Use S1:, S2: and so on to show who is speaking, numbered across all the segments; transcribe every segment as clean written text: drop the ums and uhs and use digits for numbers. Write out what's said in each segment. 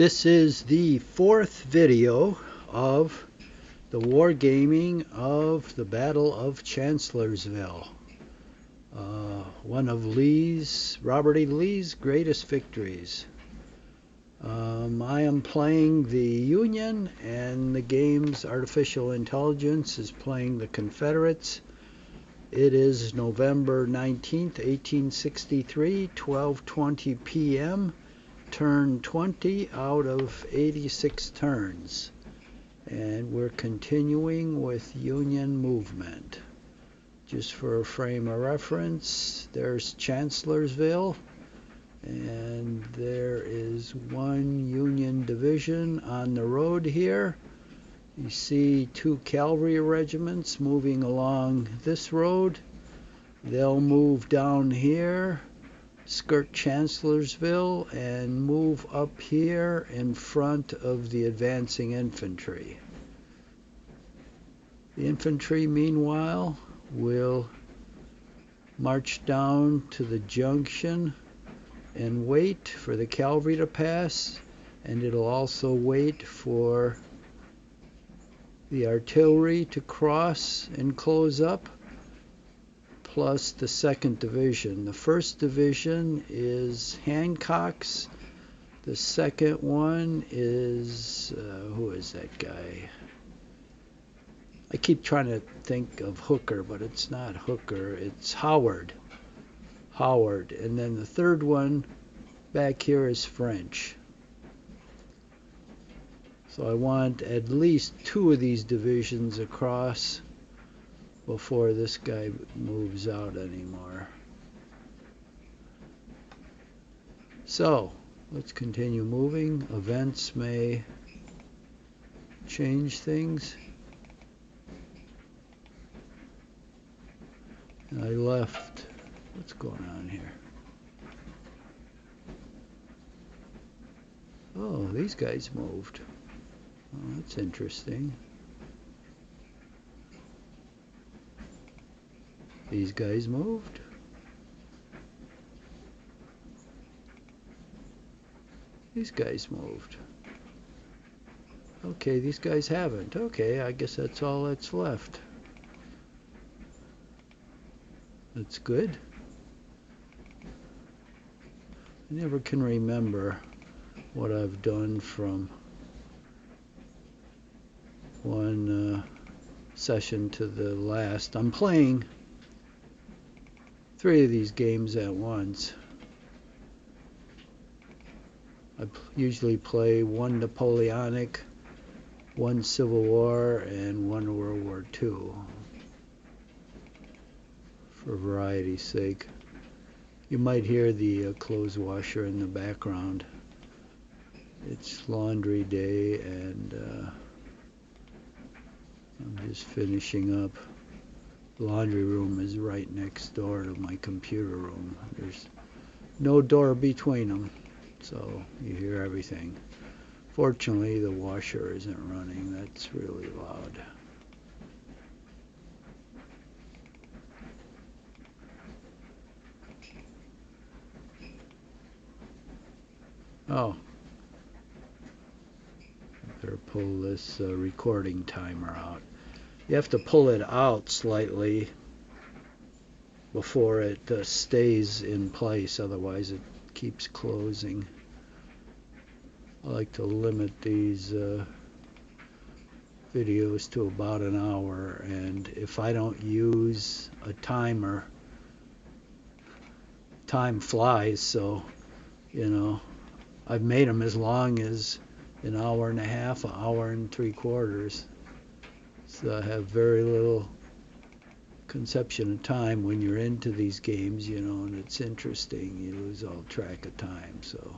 S1: This is the fourth video of the wargaming of the Battle of Chancellorsville. One of Robert E. Lee's greatest victories. I am playing the Union, and the game's artificial intelligence is playing the Confederates. It is November 19th, 1863, 12:20 p.m. Turn 20 out of 86 turns, and we're continuing with Union movement. Just for a frame of reference, there's Chancellorsville, and there is one Union division on the road here. You see two cavalry regiments moving along this road. They'll move down here, skirt Chancellorsville, and move up here in front of the advancing infantry. The infantry, meanwhile, will march down to the junction and wait for the cavalry to pass, and it'll also wait for the artillery to cross and close up, plus the 2nd Division. The 1st Division is Hancock's. The 2nd one is, who is that guy? I keep trying to think of Hooker, but it's not Hooker, it's Howard. And then the 3rd one back here is French. So I want at least 2 of these divisions across before this guy moves out anymore. So let's continue moving. Events may change things. And I left. What's going on here? Oh, these guys moved. Oh, that's interesting. These guys moved. These guys moved. Okay, these guys haven't. Okay, I guess that's all that's left. That's good. I never can remember what I've done from one session to the last. I'm playing 3 of these games at once. I usually play 1 Napoleonic, 1 Civil War, and 1 World War II, for variety's sake. You might hear the clothes washer in the background. It's laundry day, and I'm just finishing up. The laundry room is right next door to my computer room. There's no door between them, so you hear everything. Fortunately, the washer isn't running. That's really loud. Oh, better pull this recording timer out. You have to pull it out slightly before it stays in place, otherwise it keeps closing. I like to limit these videos to about an hour, and if I don't use a timer, time flies, so I've made them as long as an hour and a half, an hour and 3/4. So I have very little conception of time when you're into these games, and it's interesting. You lose all track of time. So,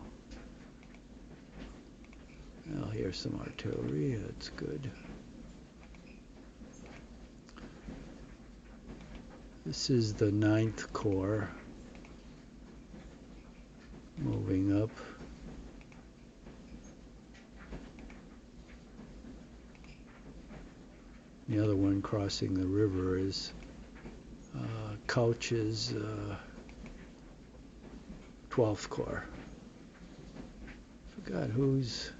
S1: well, here's some artillery. That's good. This is the 9th Corps moving up. The other one crossing the river is Couch's 12th Corps. Forgot who's.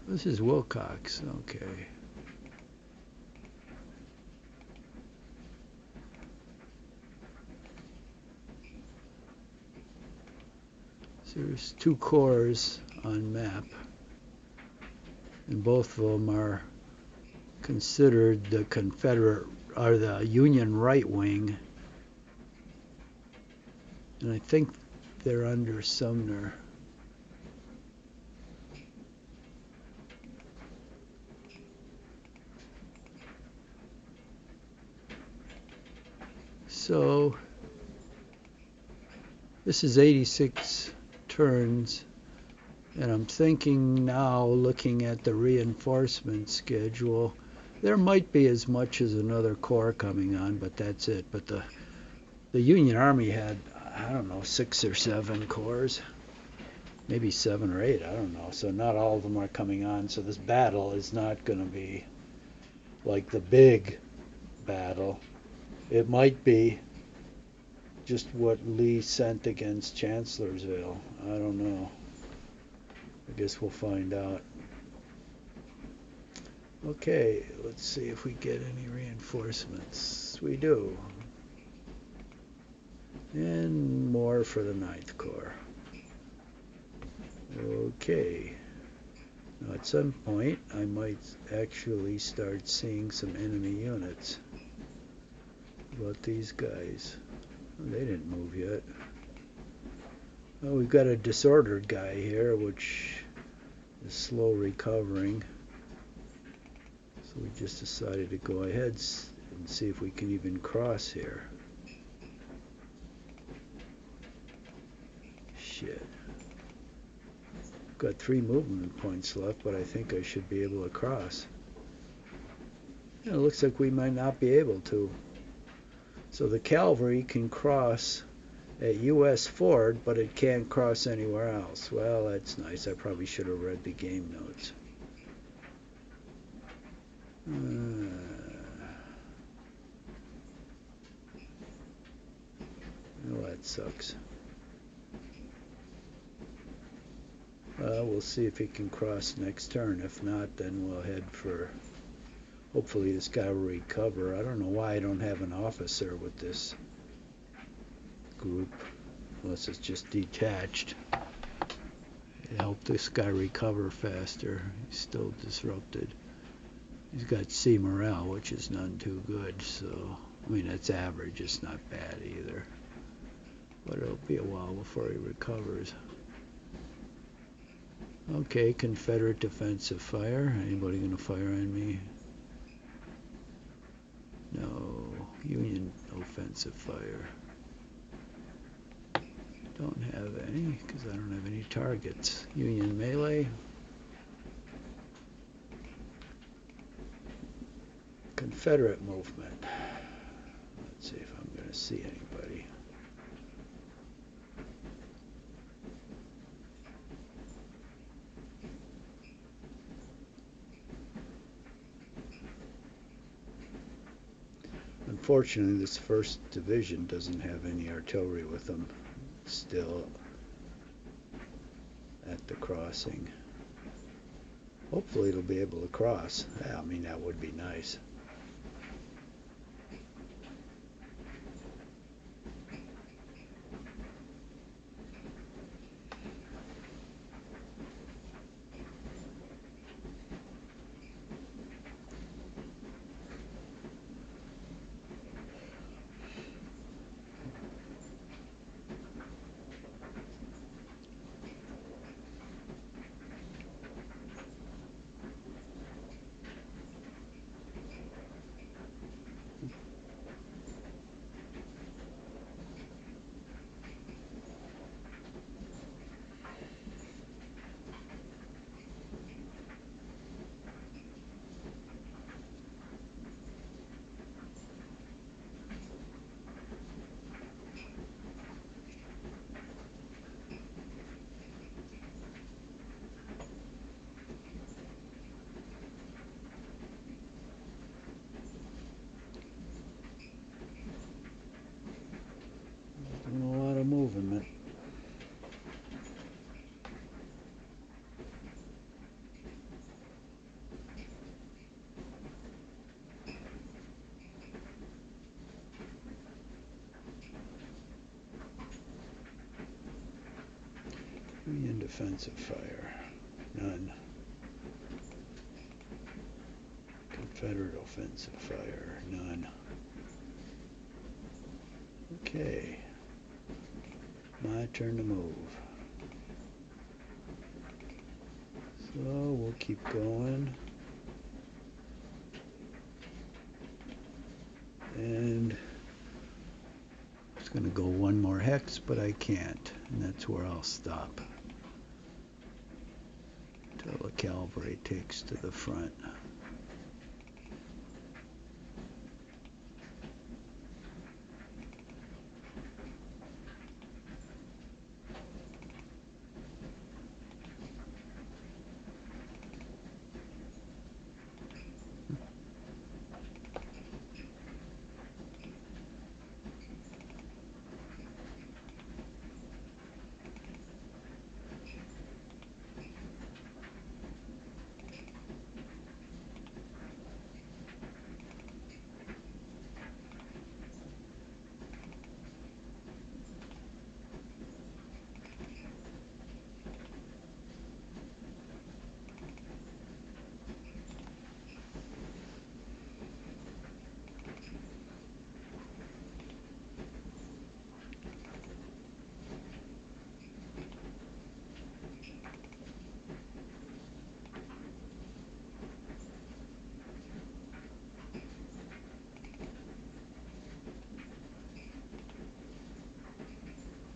S1: This is Wilcox. Okay. So there's 2 corps on map, and both of them are considered the Confederate or the Union right wing, and I think they're under Sumner. So this is 86 turns, and I'm thinking now, looking at the reinforcement schedule, there might be as much as another corps coming on, but that's it. But the Union Army had, I don't know, 6 or 7 corps, maybe 7 or 8, I don't know. So not all of them are coming on. So this battle is not going to be like the big battle. It might be just what Lee sent against Chancellorsville. I don't know. I guess we'll find out. Okay, let's see if we get any reinforcements. We do. And more for the 9th Corps. Okay. Now at some point I might actually start seeing some enemy units. What about these guys? Oh, they didn't move yet. Oh, we've got a disordered guy here, which is slow recovering. So we just decided to go ahead and see if we can even cross here. Shit. Got 3 movement points left, but I think I should be able to cross. Yeah, it looks like we might not be able to. So the cavalry can cross at U.S. Ford, but it can't cross anywhere else. Well, that's nice. I probably should have read the game notes. Well, that sucks. We'll see if he can cross next turn. If not, then we'll head for... Hopefully this guy will recover. I don't know why I don't have an officer with this group, unless it's just detached. Help this guy recover faster. He's still disrupted. He's got C morale, which is none too good, so I mean it's average, it's not bad either. But it'll be a while before he recovers. Okay, Confederate defensive fire. Anybody gonna fire on me? No. Union offensive fire. Don't have any, because I don't have any targets. Union melee. Confederate movement. Let's see if I'm going to see anybody. Unfortunately, this 1st Division doesn't have any artillery with them still at the crossing. Hopefully it'll be able to cross. Yeah, I mean, that would be nice. Union defensive fire. None. Confederate offensive fire. None. Okay. My turn to move. So we'll keep going. And I was going to go one more hex, but I can't. And that's where I'll stop. Until the cavalry takes to the front.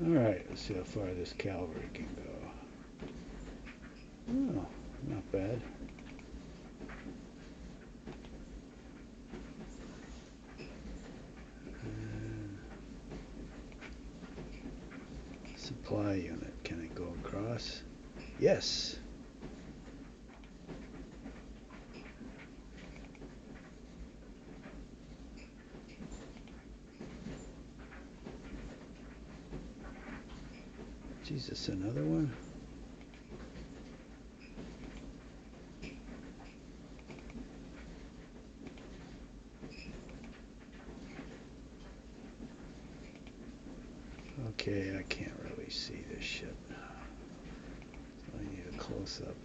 S1: Alright, let's see how far this cavalry can go. Oh, not bad. Supply unit, can it go across? Yes. Jesus, another one? Okay, I can't really see this shit. So I need a close-up.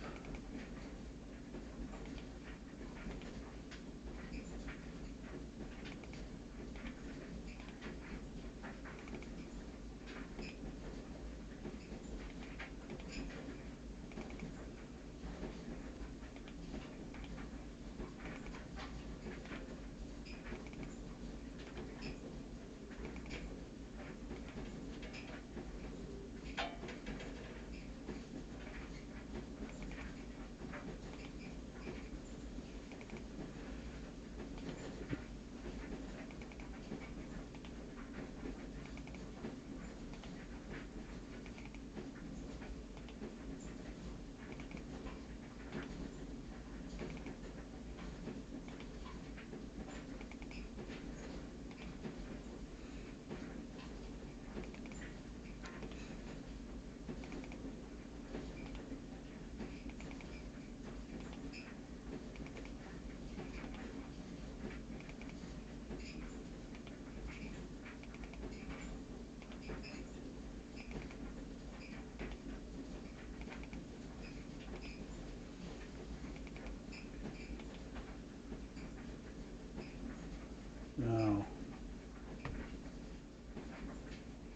S1: No.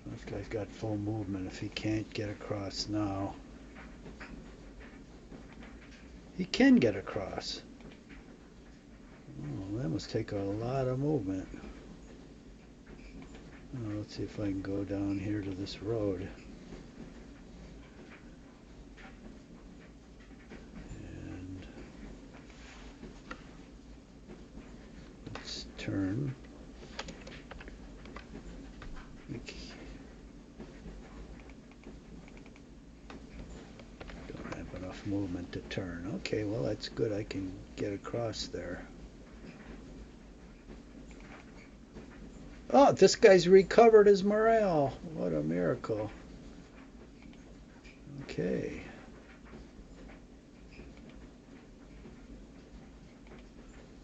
S1: This guy's got full movement if he can't get across now. He can get across. Oh, that must take a lot of movement. Oh, let's see if I can go down here to this road. And let's turn. Don't have enough movement to turn. Okay, well that's good. I can get across there. Oh, this guy's recovered his morale. What a miracle. Okay.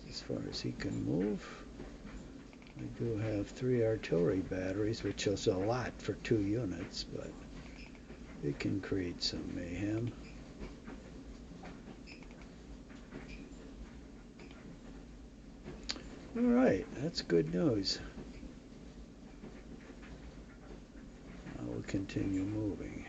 S1: As far as he can move. We do have 3 artillery batteries, which is a lot for 2 units, but it can create some mayhem. All right, that's good news. I will continue moving.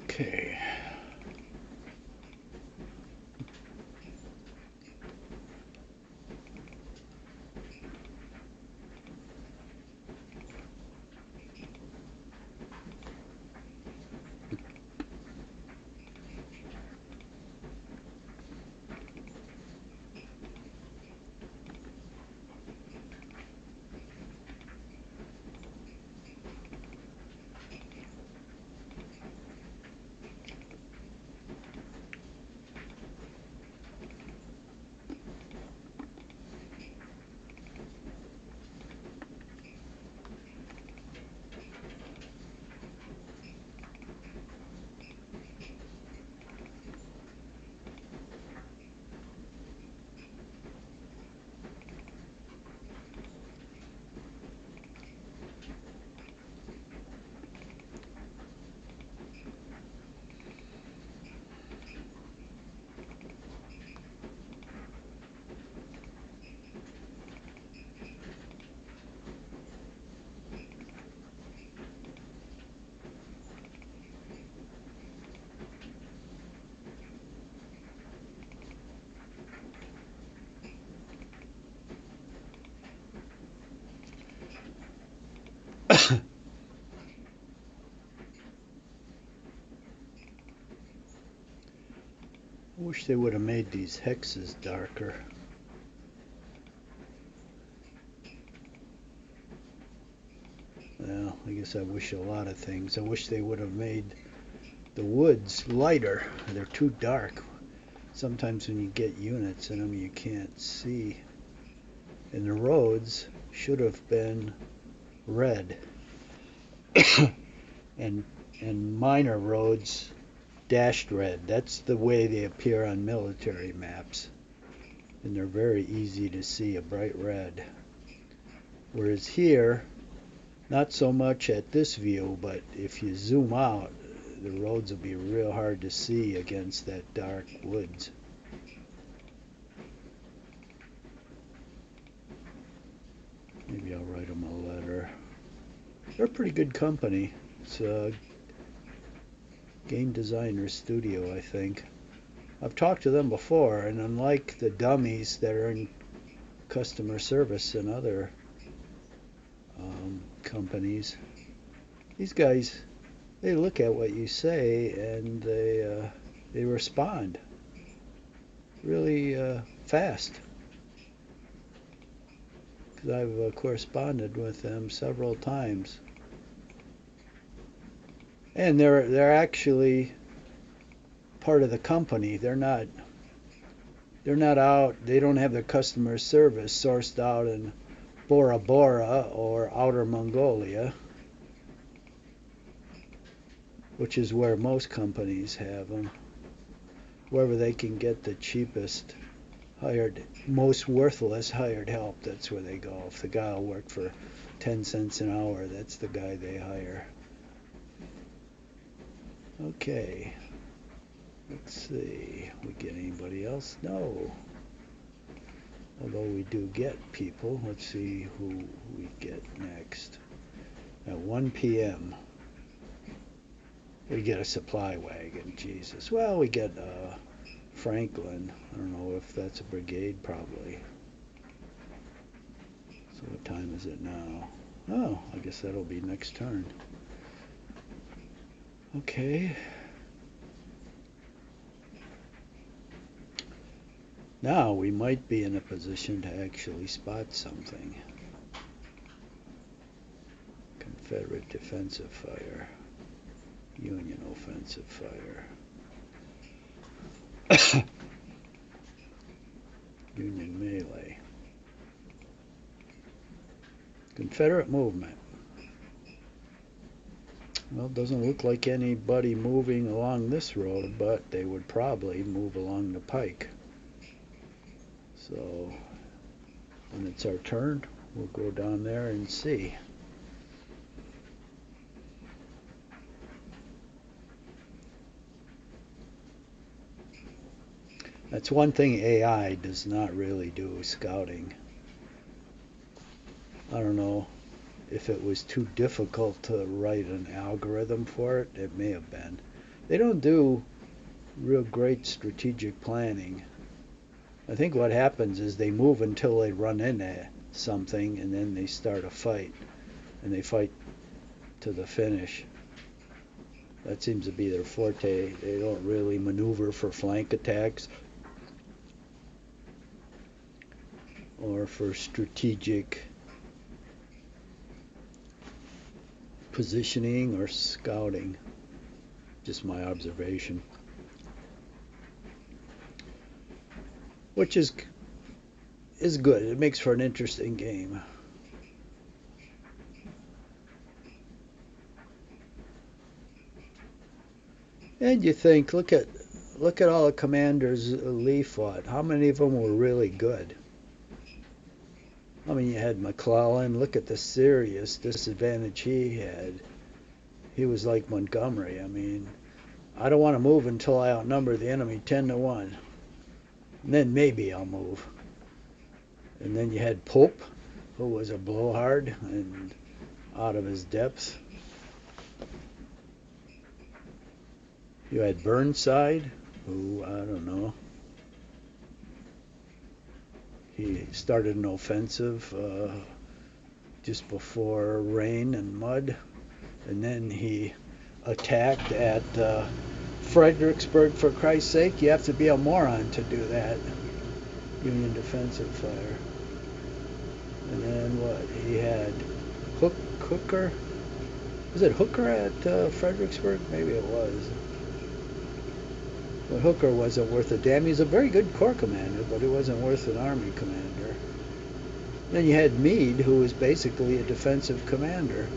S1: Okay. Wish they would have made these hexes darker. Well, I guess I wish a lot of things. I wish they would have made the woods lighter. They're too dark. Sometimes when you get units in them, you can't see. And the roads should have been red. and minor roads dashed red. That's the way they appear on military maps. And they're very easy to see, a bright red. Whereas here, not so much at this view, but if you zoom out, the roads will be real hard to see against that dark woods. Maybe I'll write them a letter. They're a pretty good company. It's a game designer studio, I think. I've talked to them before, and unlike the dummies that are in customer service and other companies, these guys, they look at what you say and they respond really fast. Because I've corresponded with them several times, and they're actually part of the company. They're not out. They don't have their customer service sourced out in Bora Bora or Outer Mongolia, which is where most companies have them. Wherever they can get the cheapest most worthless hired help, that's where they go. If the guy will work for 10 cents an hour, that's the guy they hire. Okay. Let's see. We get anybody else? No. Although we do get people. Let's see who we get next. At 1 p.m. we get a supply wagon. Jesus. Well, we get Franklin. I don't know if that's a brigade, probably. So what time is it now? Oh, I guess that'll be next turn. Okay. Now we might be in a position to actually spot something. Confederate defensive fire. Union offensive fire. Union melee. Confederate movement. Well, it doesn't look like anybody moving along this road, but they would probably move along the pike. So when it's our turn, we'll go down there and see. That's one thing AI does not really do, scouting. I don't know if it was too difficult to write an algorithm for it. It may have been. They don't do real great strategic planning. I think what happens is they move until they run into something, and then they start a fight, and they fight to the finish. That seems to be their forte. They don't really maneuver for flank attacks or for strategic positioning or scouting. Just my observation. Which is good. It makes for an interesting game. And you think, look at all the commanders Lee fought. How many of them were really good? I mean, you had McClellan. Look at the serious disadvantage he had. He was like Montgomery. I mean, I don't want to move until I outnumber the enemy 10-1. And then maybe I'll move. And then you had Pope, who was a blowhard and out of his depth. You had Burnside, who, I don't know, he started an offensive just before rain and mud, and then he attacked at Fredericksburg, for Christ's sake. You have to be a moron to do that. Union defensive fire. And then what? He had Hooker. Was it Hooker at Fredericksburg? Maybe it was. But Hooker wasn't worth a damn. He was a very good corps commander, but he wasn't worth an army commander. Then you had Meade, who was basically a defensive commander.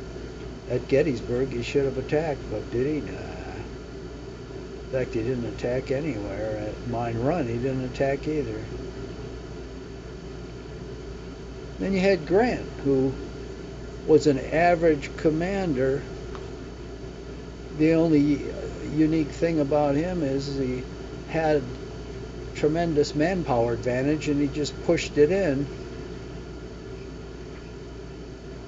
S1: At Gettysburg, he should have attacked, but did he? Nah. In fact, he didn't attack anywhere. At Mine Run, he didn't attack either. Then you had Grant, who was an average commander. The only unique thing about him is he had tremendous manpower advantage, and he just pushed it in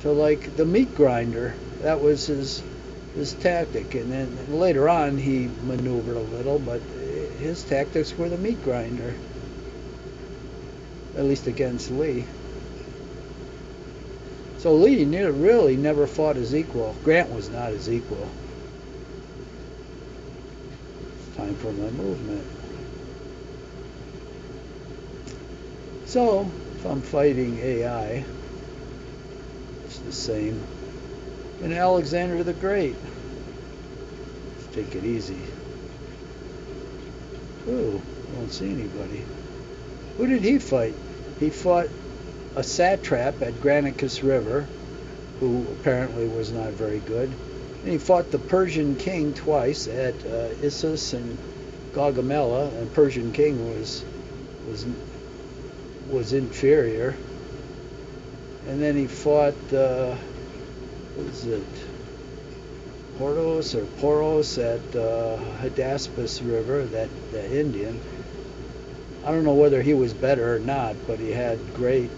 S1: to like the meat grinder. That was his tactic. And then later on he maneuvered a little, but his tactics were the meat grinder, at least against Lee. So Lee really never fought his equal. Grant was not his equal. Time for my movement. So if I'm fighting AI, it's the same. And Alexander the Great. Let's take it easy. Ooh, I don't see anybody. Who did he fight? He fought a satrap at Granicus River, who apparently was not very good. And he fought the Persian king twice at Issus and Gaugamela, and Persian king was inferior. And then he fought was it Poros at Hydaspes River, that Indian. I don't know whether he was better or not, but he had a great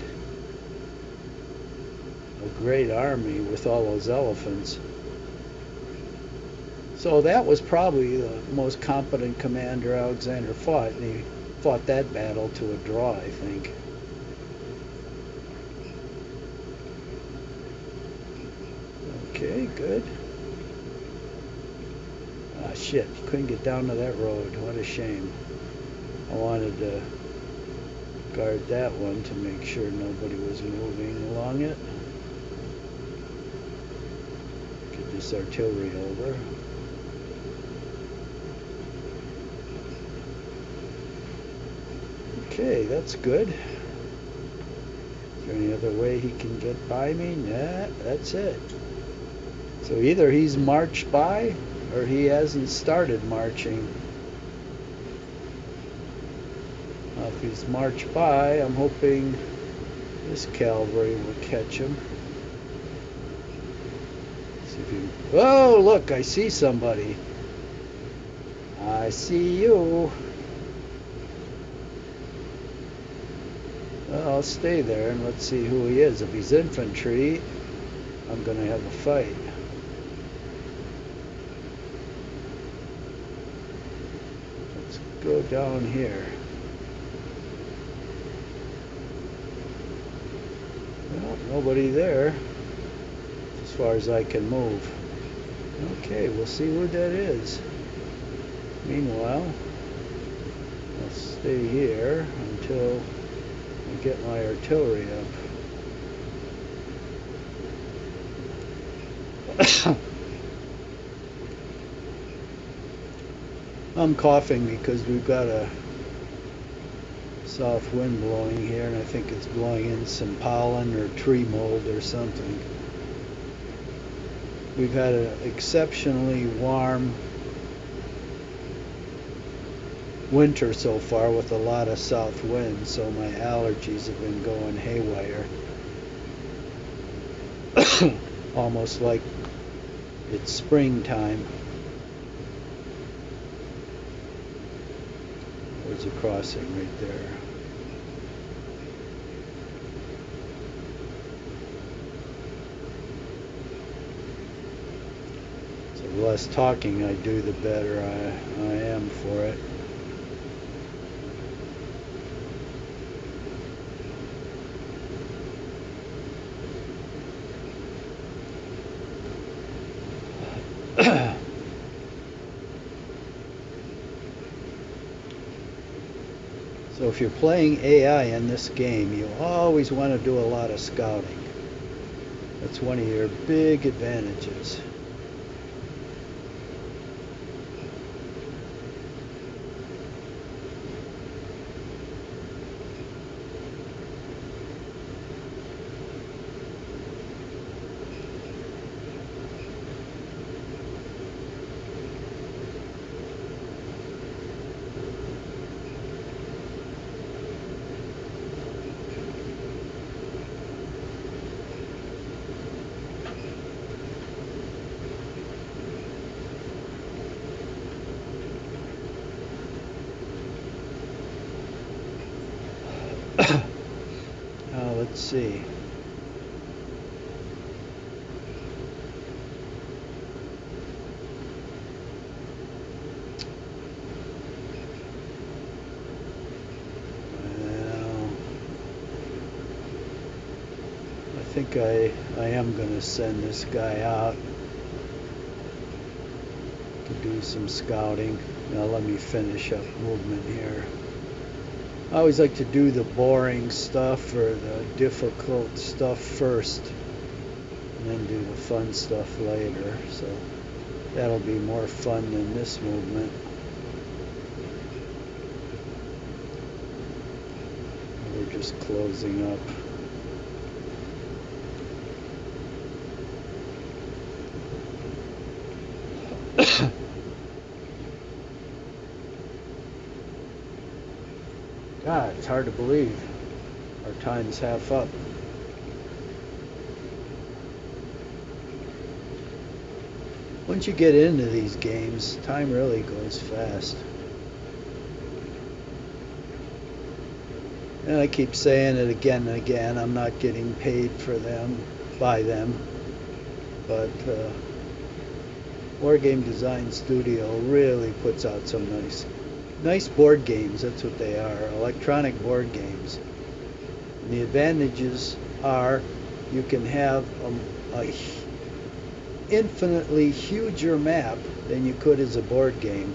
S1: army with all those elephants. So that was probably the most competent commander Alexander fought, and he fought that battle to a draw, I think. Okay, good. Ah, shit, couldn't get down to that road. What a shame. I wanted to guard that one to make sure nobody was moving along it. Get this artillery over. Okay, that's good. Is there any other way he can get by me? Nah, that's it. So either he's marched by or he hasn't started marching. If he's marched by, I'm hoping this cavalry will catch him. See if he... Oh, look, I see somebody. I see you. Well, I'll stay there and let's see who he is. If he's infantry, I'm going to have a fight. Let's go down here. Well, nobody there as far as I can move. Okay, we'll see who that is. Meanwhile, I'll stay here until I get my artillery up. I'm coughing because we've got a south wind blowing here, and I think it's blowing in some pollen or tree mold or something. We've had an exceptionally warm winter so far with a lot of south wind, so my allergies have been going haywire. Almost like it's springtime. There's a crossing right there. So the less talking I do, the better I am for it. So if you're playing AI in this game, you always want to do a lot of scouting. That's one of your big advantages. Let's see. Well, I think I am going to send this guy out to do some scouting. Now let me finish up movement here. I always like to do the boring stuff or the difficult stuff first, and then do the fun stuff later. So that'll be more fun than this movement. We're just closing up. God, it's hard to believe our time's half up. Once you get into these games, time really goes fast. And I keep saying it again and again, I'm not getting paid for them, by them, but Wargame Design Studio really puts out some nice board games. That's what they are, electronic board games. And the advantages are you can have a infinitely huger map than you could as a board game.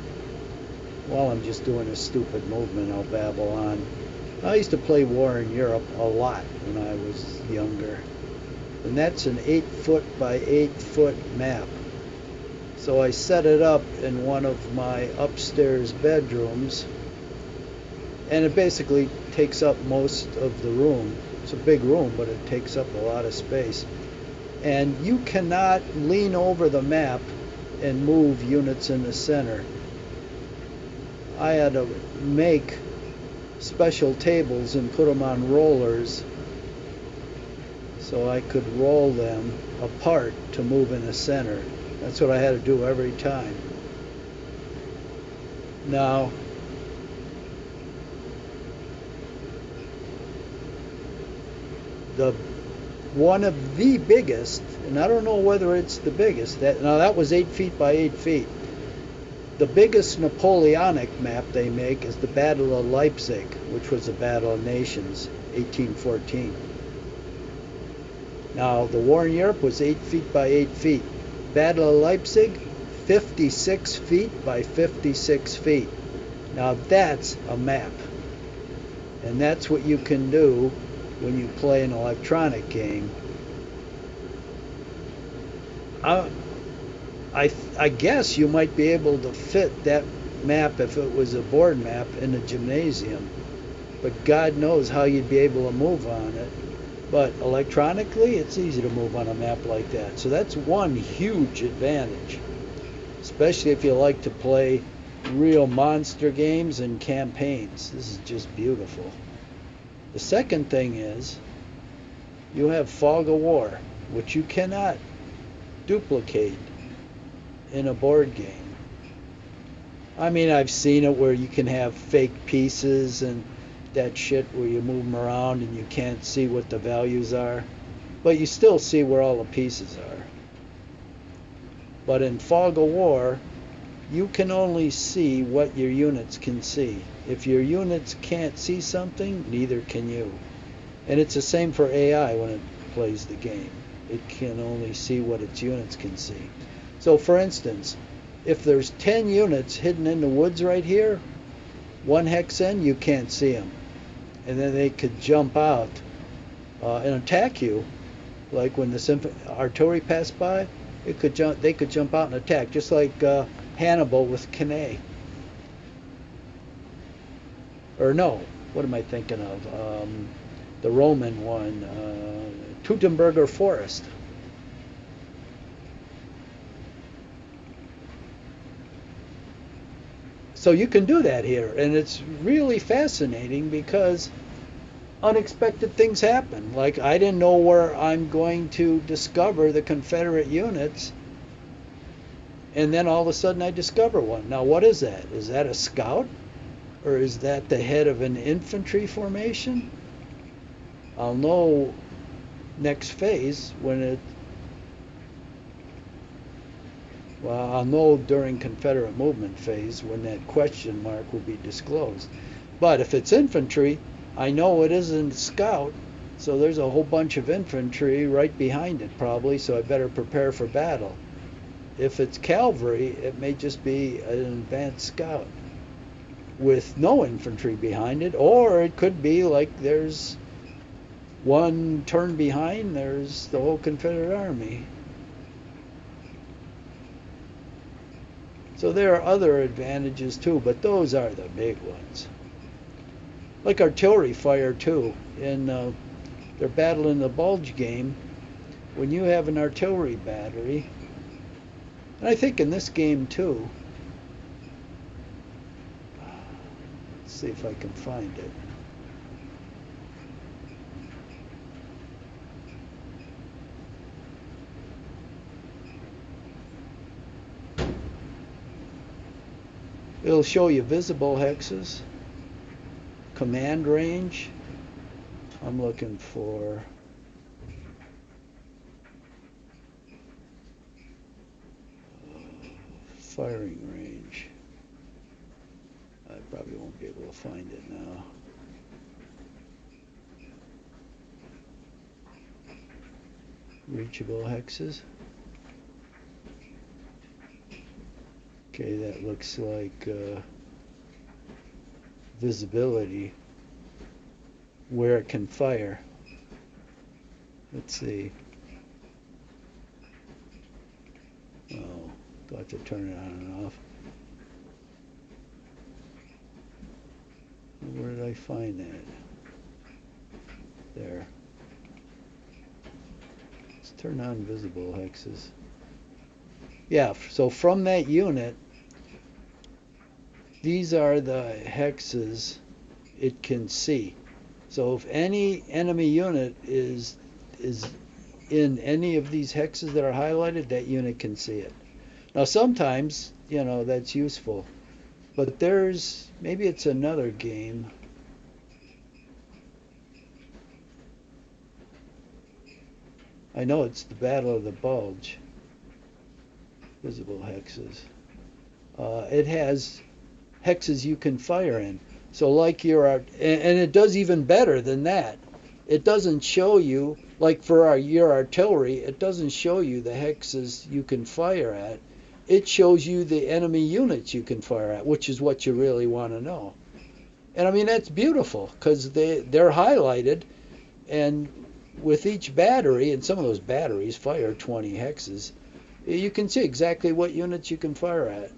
S1: While I'm just doing a stupid movement, I'll babble on. I used to play War in Europe a lot when I was younger, and that's an 8-foot by 8-foot map. So I set it up in one of my upstairs bedrooms, and it basically takes up most of the room. It's a big room, but it takes up a lot of space. And you cannot lean over the map and move units in the center. I had to make special tables and put them on rollers so I could roll them apart to move in the center. That's what I had to do every time. Now, one of the biggest, and I don't know whether it's the biggest, that was 8 feet by 8 feet. The biggest Napoleonic map they make is the Battle of Leipzig, which was the Battle of Nations, 1814. Now, the war in Europe was 8 feet by 8 feet. Battle of Leipzig, 56 feet by 56 feet. Now that's a map. And that's what you can do when you play an electronic game. I guess you might be able to fit that map if it was a board map in a gymnasium. But God knows how you'd be able to move on it. But electronically, it's easy to move on a map like that. So that's one huge advantage, especially if you like to play real monster games and campaigns. This is just beautiful. The second thing is you have Fog of War, which you cannot duplicate in a board game. I mean, I've seen it where you can have fake pieces and that shit where you move them around and you can't see what the values are, but you still see where all the pieces are. But in Fog of War, you can only see what your units can see. If your units can't see something, neither can you. And it's the same for AI when it plays the game. It can only see what its units can see. So for instance, if there's 10 units hidden in the woods right here, one hex in, you can't see them. and then they could jump out and attack you. Like when the artillery passed by, it could jump. They could jump out and attack, just like Hannibal with Cannae. Or no, what am I thinking of? The Roman one, Teutoburger Forest. So you can do that here, and it's really fascinating because unexpected things happen. Like I didn't know where I'm going to discover the Confederate units, and then all of a sudden I discover one. Now what is that? Is that a scout? Or is that the head of an infantry formation? I'll know next phase when it, well, I'll know during Confederate movement phase when that question mark will be disclosed. But if it's infantry, I know it isn't scout, so there's a whole bunch of infantry right behind it probably, so I better prepare for battle. If it's cavalry, it may just be an advanced scout with no infantry behind it, or it could be like there's one turn behind, there's the whole Confederate army. So there are other advantages too, but those are the big ones. Like artillery fire too. In their Battle in the Bulge game, when you have an artillery battery, and I think in this game too, let's see if I can find it. It'll show you visible hexes, command range. I'm looking for firing range. I probably won't be able to find it now. Reachable hexes. Okay, that looks like visibility, where it can fire. Let's see. Oh, got to turn it on and off. Where did I find that? There. Let's turn on visible hexes. Yeah, so from that unit, these are the hexes it can see. So if any enemy unit is in any of these hexes that are highlighted, that unit can see it. Now sometimes, that's useful. But there's, maybe it's another game. I know it's the Battle of the Bulge. Visible hexes. It has hexes you can fire in. So like and it does even better than that. It doesn't show you, like for your artillery, it doesn't show you the hexes you can fire at. It shows you the enemy units you can fire at, which is what you really want to know. And I mean, that's beautiful because they're highlighted, and with each battery, and some of those batteries fire 20 hexes, you can see exactly what units you can fire at.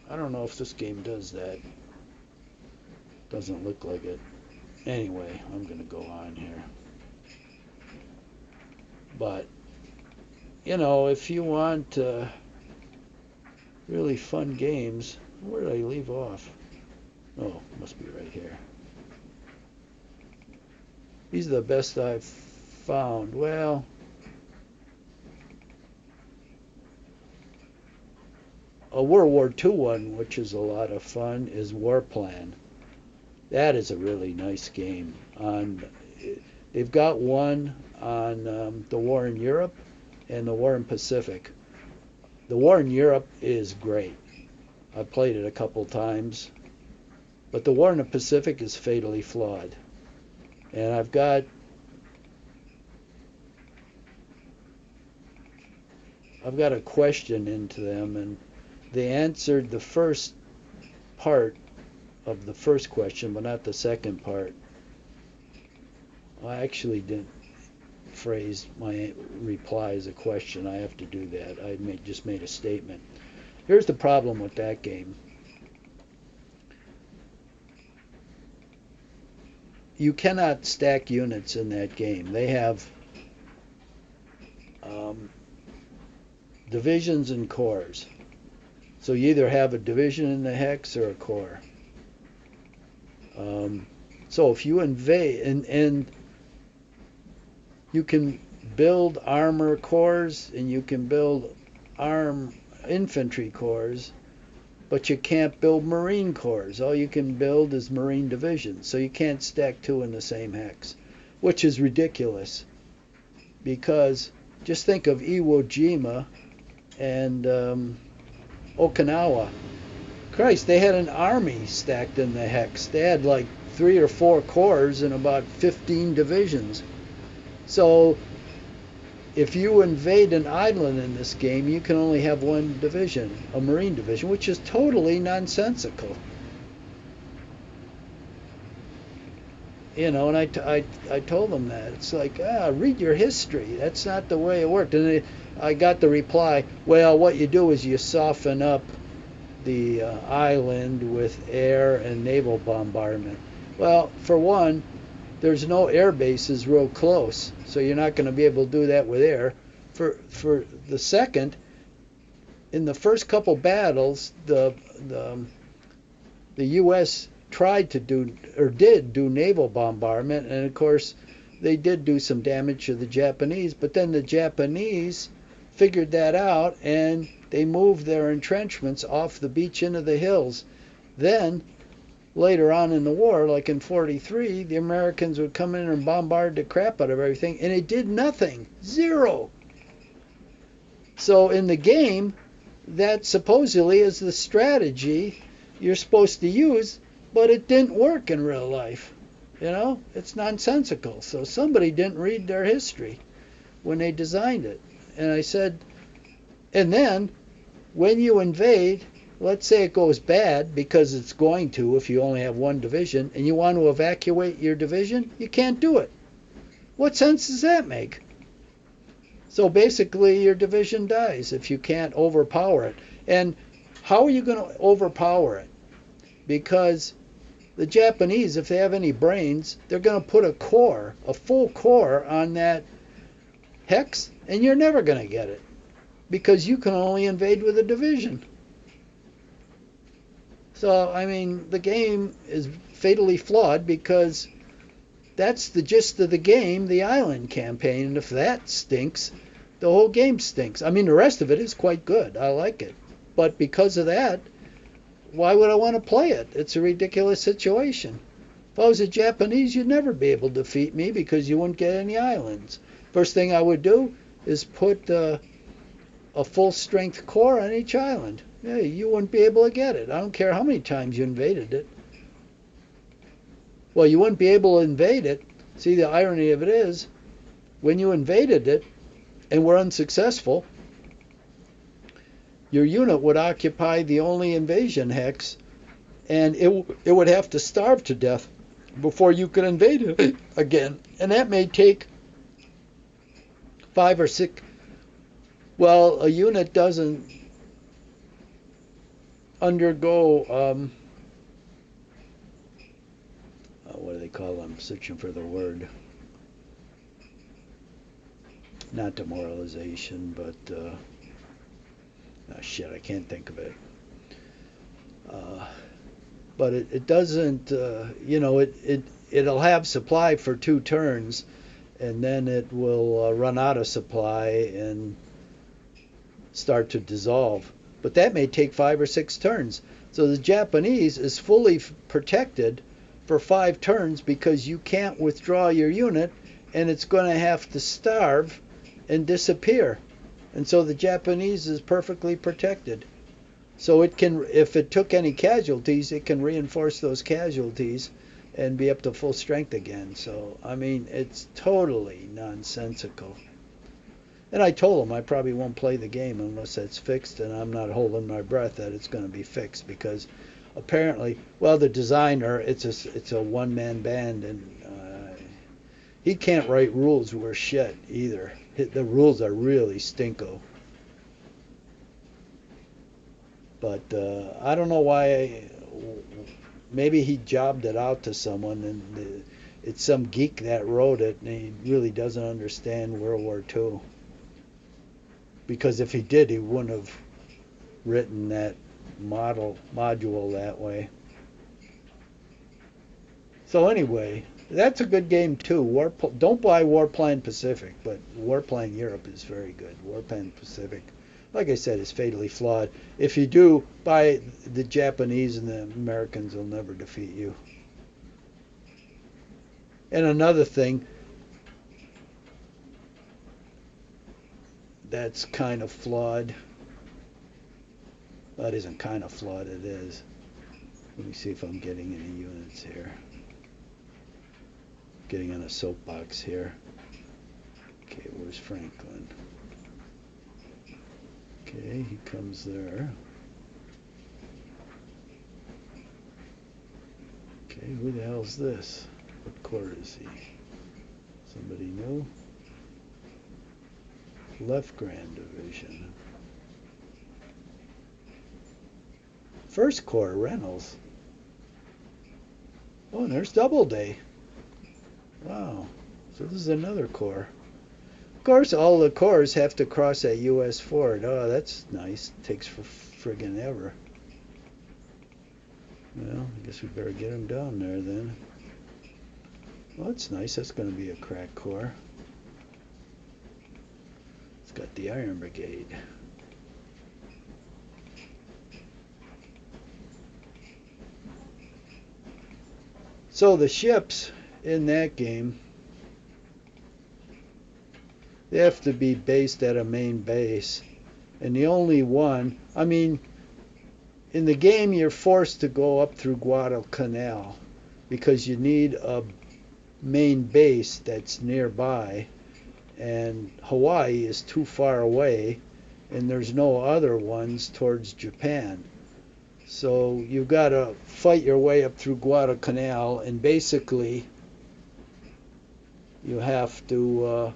S1: I don't know if this game does that. Doesn't look like it. Anyway, I'm going to go on here. But, if you want really fun games, where did I leave off? Oh, must be right here. These are the best I've found. Well, a World War II one, which is a lot of fun, is War Plan. That is a really nice game. They've got one on the war in Europe and the war in Pacific. The war in Europe is great. I've played it a couple times. But the war in the Pacific is fatally flawed. And I've got a question into them, and they answered the first part of the first question, but not the second part. I actually didn't phrase my reply as a question. I have to do that. Just made a statement. Here's the problem with that game. You cannot stack units in that game. They have divisions and cores. So you either have a division in the hex or a core. So if you invade, and you can build armor cores and you can build infantry cores, but you can't build marine cores. All you can build is marine divisions. So you can't stack two in the same hex, which is ridiculous. Because just think of Iwo Jima and Okinawa. Christ, they had an army stacked in the hex. They had like 3 or 4 corps and about 15 divisions. So if you invade an island in this game, you can only have one division, a marine division, which is totally nonsensical. You know, and I told them that. It's like, read your history. That's not the way it worked. And I got the reply, well, what you do is you soften up the island with air and naval bombardment. Well, for one, there's no air bases real close, so you're not going to be able to do that with air. For the second, in the first couple battles, the U.S. tried to do, or did do, naval bombardment, and of course they did do some damage to the Japanese, but then the Japanese figured that out and they moved their entrenchments off the beach into the hills. Then later on in the war, like in 43, the Americans would come in and bombard the crap out of everything, and it did nothing. Zero. So in the game, that supposedly is the strategy you're supposed to use, but it didn't work in real life. You know, it's nonsensical. So somebody didn't read their history when they designed it. And I said, and then when you invade, let's say it goes bad, because it's going to if you only have one division, and you want to evacuate your division, you can't do it. What sense does that make? So basically your division dies if you can't overpower it. And how are you going to overpower it? Because the Japanese, if they have any brains, they're going to put a full core on that hex, and you're never going to get it, because you can only invade with a division. So, I mean, the game is fatally flawed, because that's the gist of the game, the island campaign, and if that stinks, the whole game stinks. I mean, the rest of it is quite good. I like it. But because of that, why would I want to play it? It's a ridiculous situation. If I was a Japanese, you'd never be able to defeat me, because you wouldn't get any islands. First thing I would do is put a full-strength core on each island. Yeah, you wouldn't be able to get it. I don't care how many times you invaded it. Well, you wouldn't be able to invade it. See, the irony of it is, when you invaded it and were unsuccessful, your unit would occupy the only invasion hex, and it would have to starve to death before you could invade it again. And that may take 5 or 6. Well, a unit doesn't undergo, what do they call them? I'm searching for the word. Not demoralization, but, I can't think of it. But it doesn't, it'll have supply for 2 turns, and then it will run out of supply and start to dissolve. But that may take 5 or 6 turns. So the Japanese is fully protected for 5 turns, because you can't withdraw your unit, and it's going to have to starve and disappear. And so the Japanese is perfectly protected. So it can, if it took any casualties, it can reinforce those casualties and be up to full strength again. So, I mean, it's totally nonsensical. And I told them I probably won't play the game unless it's fixed, and I'm not holding my breath that it's going to be fixed, because apparently, well, the designer, it's a one-man band, and he can't write rules worth shit either. The rules are really stinko. But I don't know why. Maybe he jobbed it out to someone, and it's some geek that wrote it, and he really doesn't understand World War II. Because if he did, he wouldn't have written that module that way. So anyway, that's a good game too. Don't buy Warplane Pacific, but Warplane Europe is very good. Warplane Pacific, like I said, is fatally flawed. If you do buy the Japanese, and the Americans will never defeat you. And another thing that's kind of flawed. That isn't kind of flawed, it is. Let me see if I'm getting any units here. Getting on a soapbox here. Okay, where's Franklin? Okay, he comes there. Okay, who the hell's this? What corps is he? Somebody new? Left Grand Division. First Corps, Reynolds. Oh, and there's Doubleday. Wow. So this is another corps. Of course, all the corps have to cross that U.S. ford. Oh, that's nice. Takes for friggin' ever. Well, I guess we better get them down there then. Well, that's nice. That's going to be a crack corps. It's got the Iron Brigade. So the ships in that game, they have to be based at a main base. And the only one, I mean, in the game you're forced to go up through Guadalcanal because you need a main base that's nearby, and Hawaii is too far away, and there's no other ones towards Japan. So you've got to fight your way up through Guadalcanal, and basically you have to,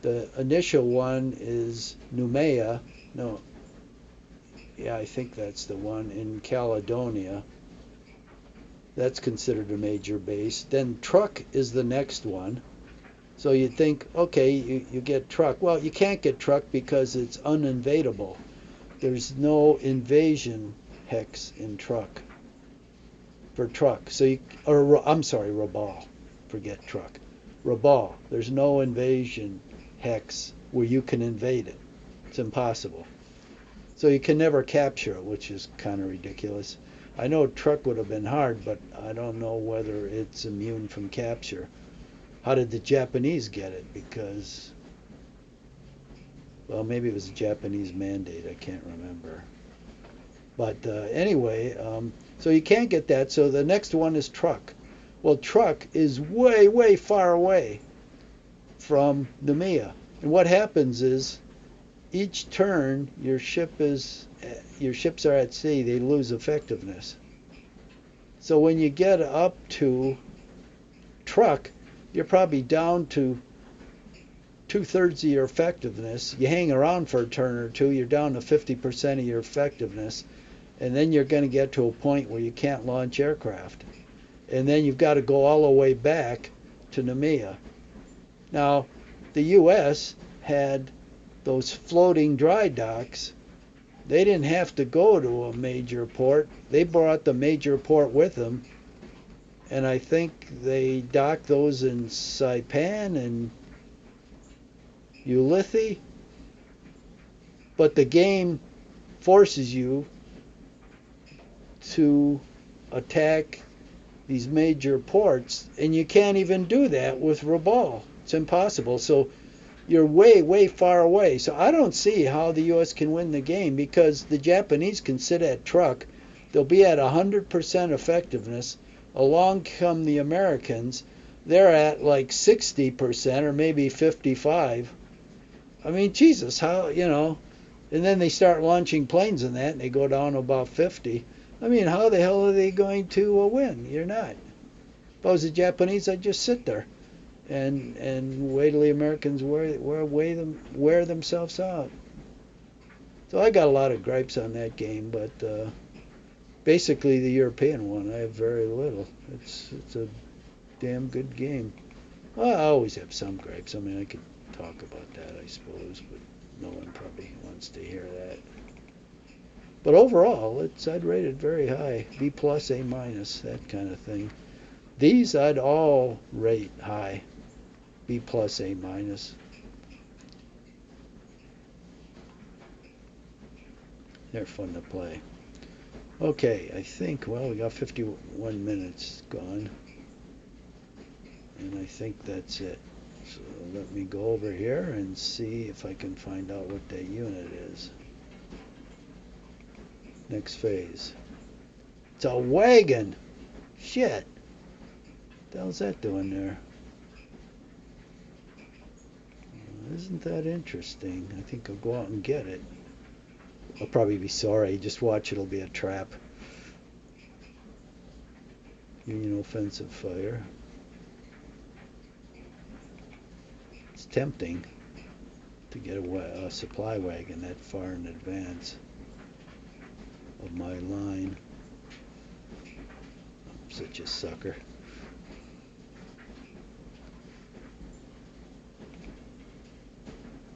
S1: the initial one is Noumea. No, yeah, I think that's the one in Caledonia. That's considered a major base. Then Truk is the next one. So you'd think, okay, you get Truk. Well, you can't get Truk because it's uninvadable. There's no invasion hex in Truk. For Truk. So I'm sorry, Rabaul. Forget Truk. Rabaul. There's no invasion hex where you can invade it. It's impossible. So you can never capture it, which is kind of ridiculous. I know Truk would have been hard, but I don't know whether it's immune from capture. How did the Japanese get it? Because, well, maybe it was a Japanese mandate. I can't remember. But anyway, so you can't get that. So the next one is Truk. Well, Truk is way, way far away from Noumea. And what happens is, each turn your ships are at sea, they lose effectiveness. So when you get up to Truk, you're probably down to 2/3 of your effectiveness. You hang around for a turn or two, you're down to 50% of your effectiveness, and then you're going to get to a point where you can't launch aircraft. And then you've got to go all the way back to Noumea. Now, the U.S. had those floating dry docks. They didn't have to go to a major port. They brought the major port with them, and I think they docked those in Saipan and Ulithi. But the game forces you to attack these major ports, and you can't even do that with Rabaul. It's impossible. So you're way, way far away. So I don't see how the U.S. can win the game, because the Japanese can sit at Truk. They'll be at 100% effectiveness. Along come the Americans. They're at like 60% or maybe 55. I mean, Jesus, how, and then they start launching planes in that, and they go down to about 50. I mean, how the hell are they going to win? You're not. If I was the Japanese, I'd just sit there and wait till the Americans wear themselves out. So I got a lot of gripes on that game, but basically the European one, I have very little. It's a damn good game. Well, I always have some gripes. I mean, I could talk about that, I suppose, but no one probably wants to hear that. But overall, I'd rate it very high, B plus, A minus, that kind of thing. These I'd all rate high, B plus, A minus. They're fun to play. Okay, I think, well, we got 51 minutes gone. And I think that's it. So let me go over here and see if I can find out what that unit is. Next phase. It's a wagon! Shit! What the hell's that doing there? Isn't that interesting? I think I'll go out and get it. I'll probably be sorry. Just watch, it'll be a trap. Union offensive fire. It's tempting to get a supply wagon that far in advance of my line. I'm such a sucker.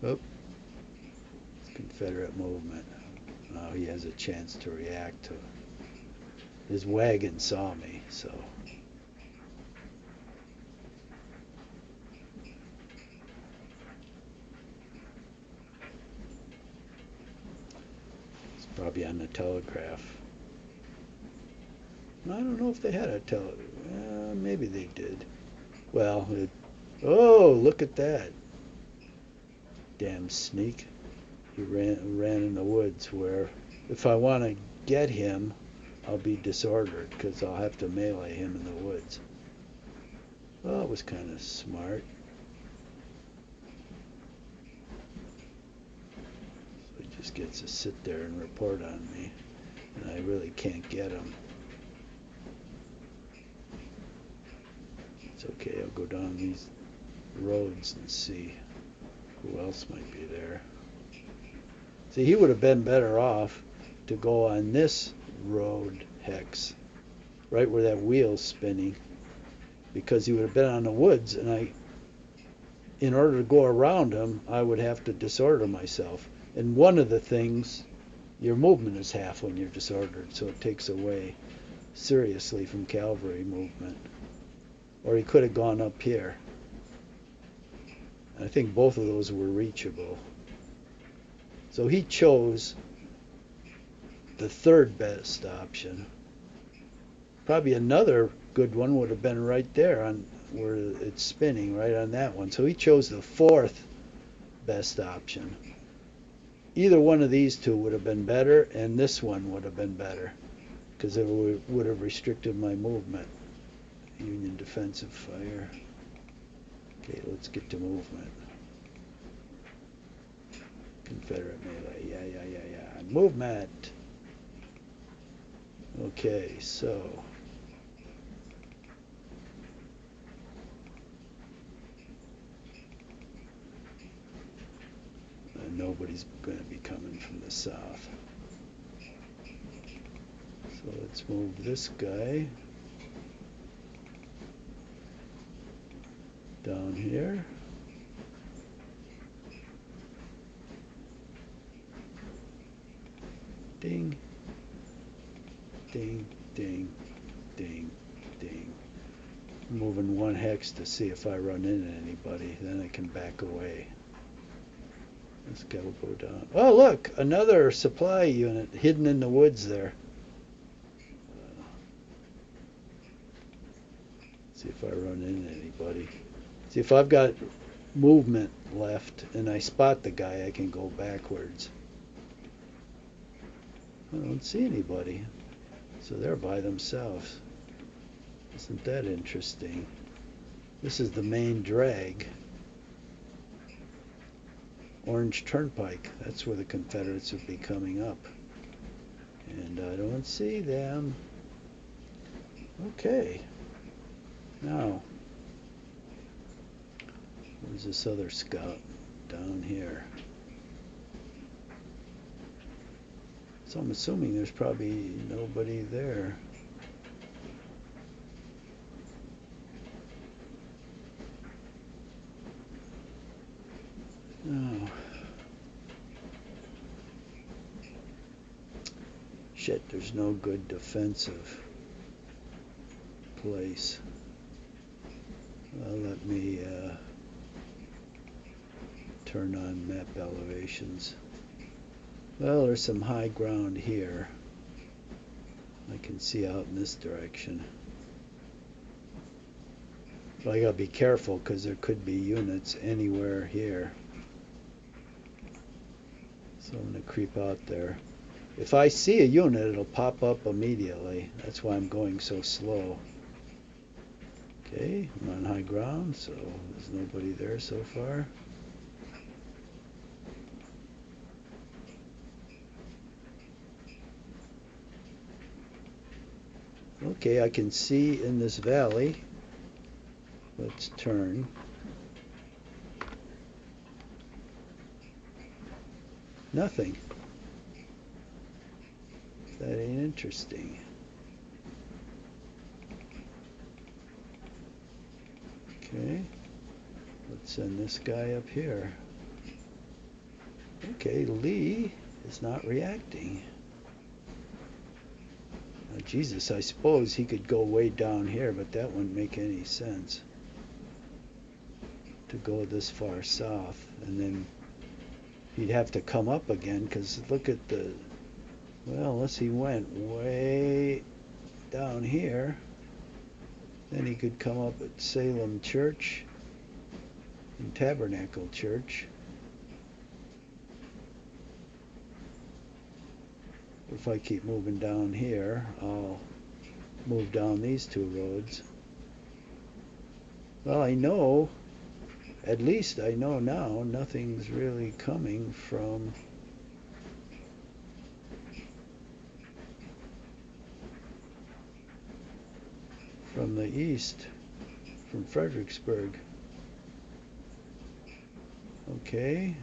S1: Oh, Confederate movement. Oh, he has a chance to react to it. His wagon saw me, so. It's probably on the telegraph. I don't know if they had a maybe they did. Well, oh, look at that. Damn sneak. He ran in the woods where if I want to get him, I'll be disordered because I'll have to melee him in the woods. Well, it was kind of smart. So he just gets to sit there and report on me, and I really can't get him. It's okay, I'll go down these roads and see who else might be there. See, he would have been better off to go on this road hex, right where that wheel's spinning, because he would have been on the woods, and in order to go around him, I would have to disorder myself. And one of the things, your movement is half when you're disordered, so it takes away seriously from cavalry movement. Or he could have gone up here. I think both of those were reachable. So he chose the third best option. Probably another good one would have been right there on where it's spinning, right on that one. So he chose the fourth best option. Either one of these two would have been better, and this one would have been better, because it would have restricted my movement. Union defensive fire. Okay, let's get to movement. Confederate melee. Yeah. Movement. Okay, so. Nobody's going to be coming from the south. So let's move this guy down here. Ding, ding, ding, ding, ding. Moving one hex to see if I run into anybody, then I can back away. This guy will go down. Oh, look, another supply unit hidden in the woods there. See if I run into anybody. See, if I've got movement left and I spot the guy, I can go backwards. I don't see anybody. So they're by themselves. Isn't that interesting? This is the main drag. Orange Turnpike. That's where the Confederates would be coming up. And I don't see them. Okay. Now, where's this other scout? Down here. So I'm assuming there's probably nobody there. Oh. Shit, there's no good defensive place. Well, let me turn on map elevations. Well, there's some high ground here. I can see out in this direction. But I gotta be careful because there could be units anywhere here. So I'm gonna creep out there. If I see a unit, it'll pop up immediately. That's why I'm going so slow. Okay, I'm on high ground, so there's nobody there so far. Okay, I can see in this valley. Let's turn. Nothing. That ain't interesting. Okay, let's send this guy up here. Okay, Lee is not reacting. Now, Jesus, I suppose he could go way down here, but that wouldn't make any sense to go this far south, and then he'd have to come up again, because look at the, well, unless he went way down here, then he could come up at Salem Church and Tabernacle Church. If I keep moving down here, I'll move down these two roads. Well, I know, at least I know now, nothing's really coming from the east, from Fredericksburg. Okay.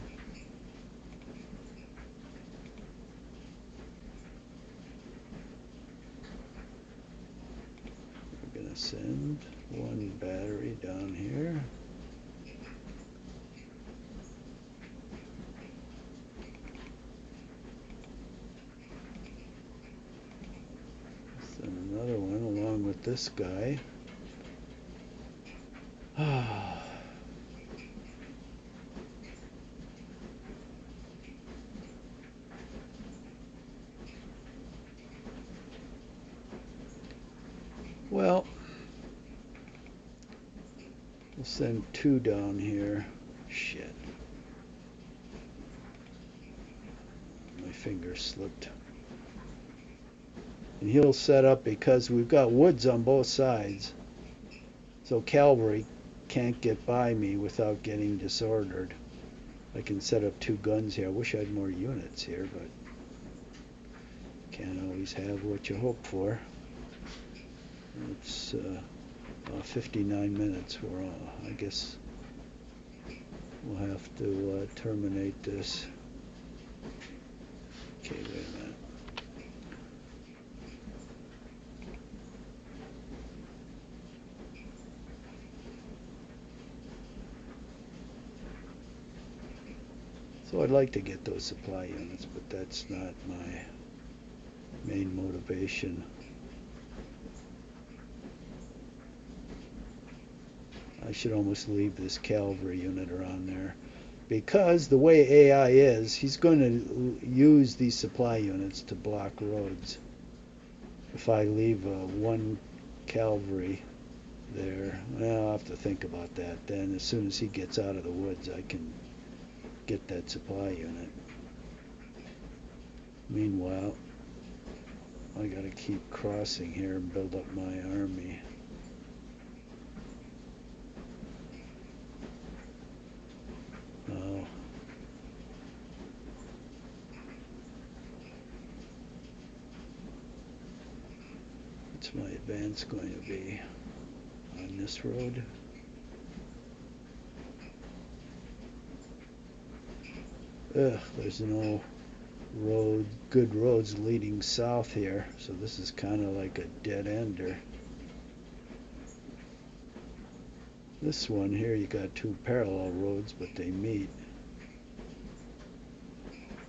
S1: We're gonna send one battery down here. Send another one along with this guy. Well, we'll send two down here. Shit. My finger slipped. And he'll set up because we've got woods on both sides. So cavalry can't get by me without getting disordered. I can set up two guns here. I wish I had more units here, but can't always have what you hope for. It's 59 minutes. We're on. I guess we'll have to terminate this. Okay, wait a minute. So I'd like to get those supply units, but that's not my main motivation. I should almost leave this cavalry unit around there, because the way AI is, he's going to use these supply units to block roads. If I leave one cavalry there, well, I'll have to think about that. Then as soon as he gets out of the woods, I can get that supply unit. Meanwhile, I gotta keep crossing here and build up my army. Oh. What's my advance going to be on this road? There's no good roads leading south here, so this is kind of like a dead ender. This one here, you got two parallel roads, but they meet.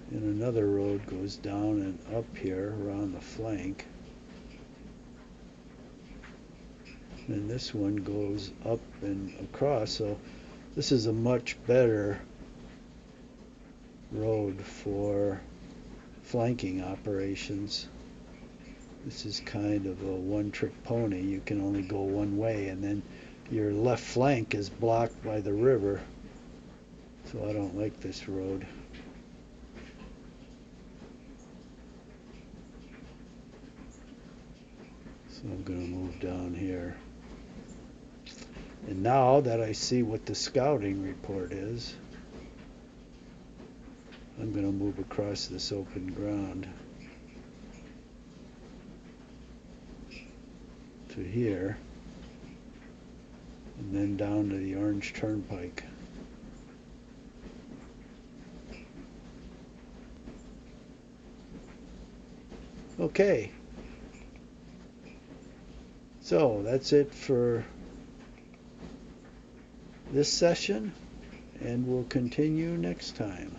S1: And another road goes down and up here around the flank. And this one goes up and across, so this is a much better road for flanking operations. This is kind of a one-trick pony. You can only go one way, and then your left flank is blocked by the river. So I don't like this road. So I'm going to move down here. And now that I see what the scouting report is, I'm going to move across this open ground to here, and then down to the Orange Turnpike. Okay. So that's it for this session, and we'll continue next time.